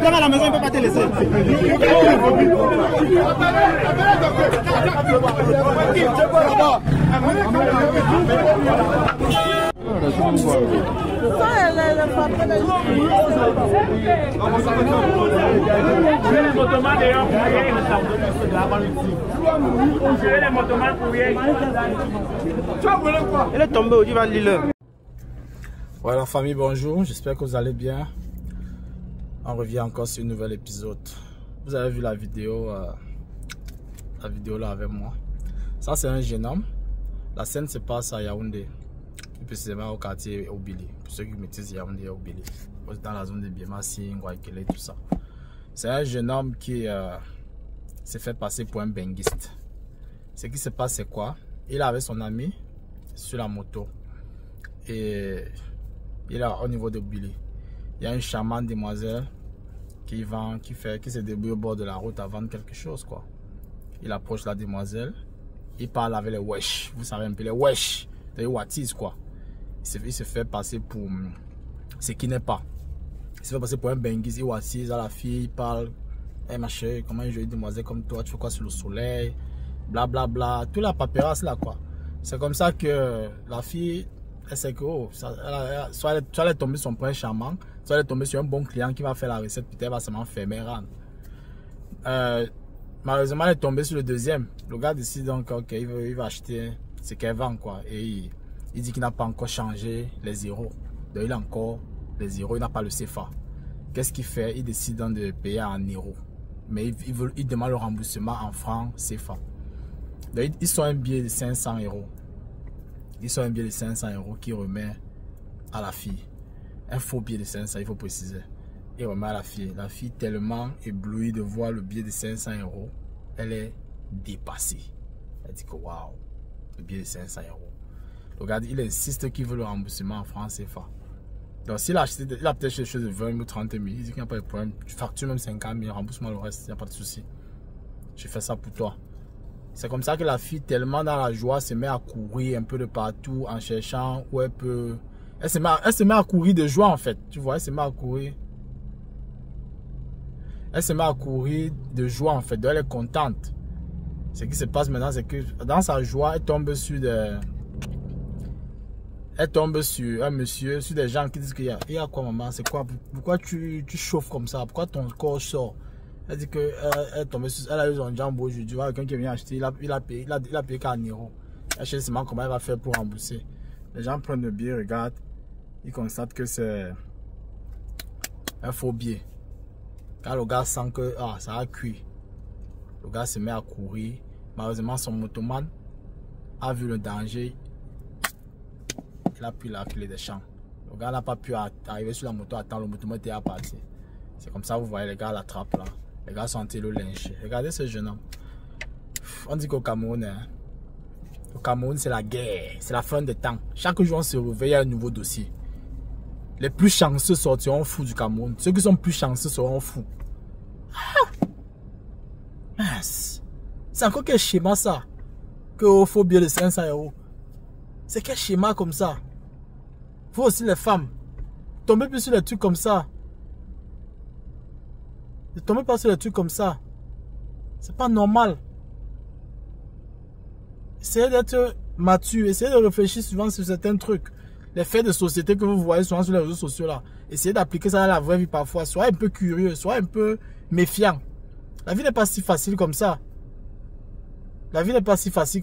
À la maison, il ne peut pas te laisser. Il est tombé au divan Lille. Voilà famille, bonjour, j'espère que vous allez bien. On revient encore sur un nouvel épisode. Vous avez vu la vidéo là avec moi. Ça c'est un jeune homme. La scène se passe à Yaoundé, plus précisément au quartier Obili. Pour ceux qui maîtrisent Yaoundé et Obili, dans la zone de Biemassi, Ngouaikele, tout ça. C'est un jeune homme qui s'est fait passer pour un benguiste. Ce qui se passe c'est quoi? Il est avec son ami sur la moto et il est au niveau de Obili. Il y a une charmante demoiselle qui se débrouille au bord de la route à vendre quelque chose, quoi. Il approche la demoiselle, il parle avec les wesh, vous savez un peu les wesh, les wattis, quoi. Il se fait passer pour ce qui n'est pas. Il se fait passer pour un benguis, il wattis à la fille, il parle, hey ma chérie, comment une jolie demoiselle comme toi, tu fais quoi sur le soleil, blablabla, bla, bla. Toute la paperasse là, quoi. C'est comme ça que la fille, elle sait que soit elle est tombée sur son prince charmant, soit elle est tombée sur un bon client qui va faire la recette, peut-être elle va seulement fermer rendre. Malheureusement, elle est tombée sur le deuxième. Le gars décide donc qu'il va acheter ce qu'elle vend, quoi. Et il dit qu'il n'a pas encore changé les zéros. Donc il a encore les zéros, il n'a pas le CFA. Qu'est-ce qu'il fait? Il décide donc de payer en euros. Mais il demande le remboursement en francs CFA. Donc ils sont un billet de 500 euros. Ils sont un billet de 500 euros qui remet à la fille. Un faux billet de 500, il faut préciser. Il remet à la fille. La fille tellement éblouie de voir le billet de 500 euros, elle est dépassée. Elle dit que waouh, le billet de 500 euros. Regarde, il insiste qu'il veut le remboursement en francs CFA. Donc s'il a acheté, il a peut-être quelque chose de 20 000 ou 30 000, il dit qu'il n'y a pas de problème. Tu factures même 50 000, rembourse-moi le reste, il n'y a pas de souci. Je fais ça pour toi. C'est comme ça que la fille, tellement dans la joie, se met à courir un peu de partout en cherchant où elle peut... Elle se met à courir de joie en fait. Tu vois, elle se met à courir. Elle se met à courir de joie en fait. Donc elle est contente. Ce qui se passe maintenant, c'est que dans sa joie, elle tombe sur un monsieur, sur des gens qui disent qu'il y a quoi maman, c'est quoi? Pourquoi tu chauffes comme ça? Pourquoi ton corps sort? Elle dit qu'elle a eu son jambe aujourd'hui. Quelqu'un qui vient acheter, il a payé 4 euros. Elle cherche seulement comment elle va faire pour rembourser. Les gens prennent le billet, regardent. Ils constatent que c'est un faux billet. Quand le gars sent que ça a cuit, le gars se met à courir. Malheureusement, son motoman a vu le danger. Il a pris la clé des champs. Le gars n'a pas pu arriver sur la moto. Attends, le motoman était à partir. C'est comme ça, vous voyez, les gars l'attrapent là. Les gars sont en train de le lyncher. Regardez ce jeune homme. On dit qu'au Cameroun, au Cameroun, c'est la guerre. C'est la fin des temps. Chaque jour, on se réveille, il y a un nouveau dossier. Les plus chanceux sortiront fous du Cameroun. Ceux qui sont plus chanceux seront fous. C'est encore quel schéma ça? Que faut bien de 500 euros. C'est quel schéma comme ça? Faut aussi les femmes. Tombez plus sur les trucs comme ça. Ne tombez pas sur les trucs comme ça. C'est pas normal. Essayez d'être mature. Essayez de réfléchir souvent sur certains trucs. Les faits de société que vous voyez souvent sur les réseaux sociaux là. Essayez d'appliquer ça dans la vraie vie parfois. Soyez un peu curieux. Soyez un peu méfiant. La vie n'est pas si facile comme ça. La vie n'est pas si facile.